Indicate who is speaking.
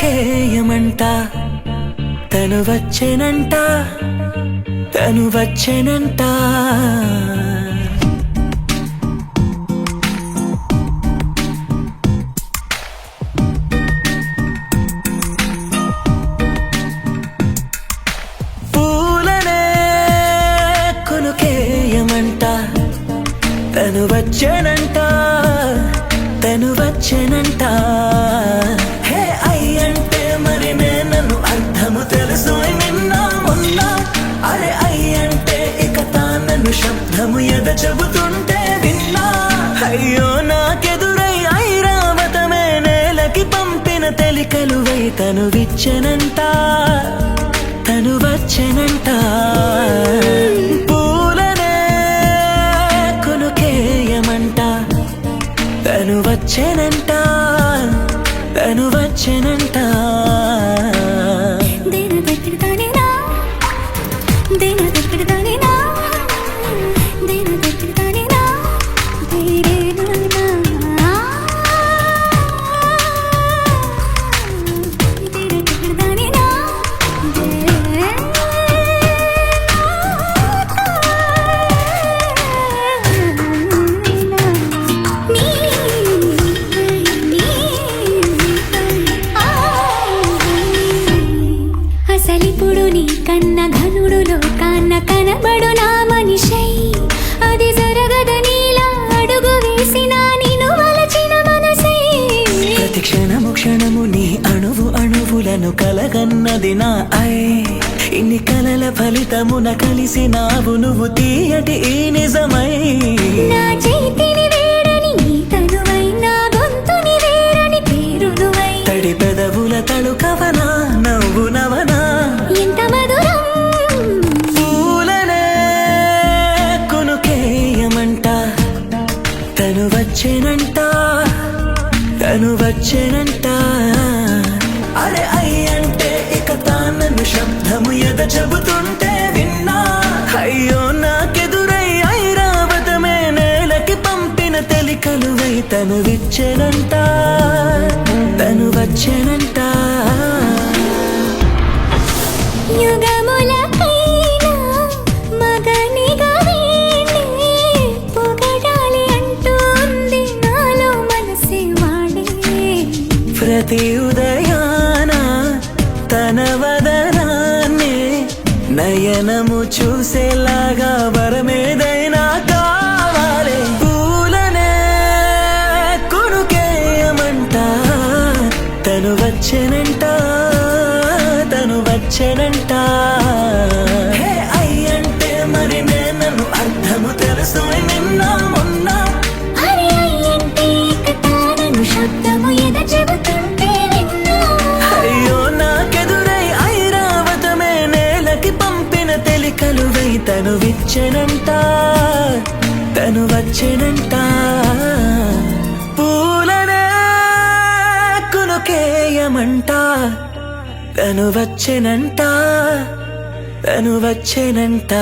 Speaker 1: కొనుకేయమంట తను వచ్చెనంట తను వచ్చెనంట పూలనే కొనుకేయమంట తను వచ్చెనంట తను వచ్చెనంట హే అయ్యంటే మరి నన్ను అర్థము తెలుసు నిన్న మొన్న అరే అయ్యంటే ఇక తానను శబ్దము ఎద చెబుతుంటే విన్నా అయ్యో నాకెదురై ఐరావతమే నేలకి పంపిన తెలికలువై తను విచ్చెనంట తను వచ్చెనంట పూలనే కొనుకేయమంట తను వచ్చెనంట తను వచ్చెనంట
Speaker 2: అసలిప్పుడు నీ కన్న ఘనుడులో కాన్న కనబడు నా మనిషై అది జరగదనిలా అడుగు వేసిన నిన్ను వలచిన మనసై
Speaker 1: ప్రతి క్షణము క్షణము నీ అణువు అణువులను కలగన్నది నా ఇన్ని కలల ఫలితమున కలిసినావు నువ్వు తీయటి ఈ నిజమై
Speaker 2: నా చేతిని వేడని నీ తనువై నా గొంతుని వేరని పేరునువై
Speaker 1: తడి పెదవుల తళుకవనా నవ్వు నవనా
Speaker 2: ఎంత మధురం
Speaker 1: పూలనే కొనుకేయమంట తను వచ్చెనంట తను వచ్చెనంట అరే అయ్యంటే ఇక తానను శబ్దము ఎద చెబుతుంటే విన్నా అయ్యో నాకెదురై ఐరావతమే నేలకి పంపిన తెలికలువై తను విచ్చెనంట తను వచ్చెనంట
Speaker 2: యుగములకైనా మగనిగా వీణ్ణి పొగడాలి అంటూ ఉంది నాలో మనసే వాడే
Speaker 1: ప్రతి ఉదయాన తన వదనాన్ని నయనము చూసేలాగా వరమేదైనా కావాలి పూలనే కొనుకేయమంట తను వచ్చెనంట తను వచ్చెనంట హే అయ్యంటే మరి నన్ను అర్థము తెలుసు నిన్న మొన్న
Speaker 2: అరే అయ్యంటే ఇక తానను శబ్దము ఎద చెబుతుంటే విన్నా
Speaker 1: అయ్యో నాకెదురై ఐరావతమే నేలకి పంపిన తెలికలువై తను విచ్చెనంట తను వచ్చెనంట పూలనే కొనుకేయమంట తను వచ్చెనంట తను వచ్చెనంట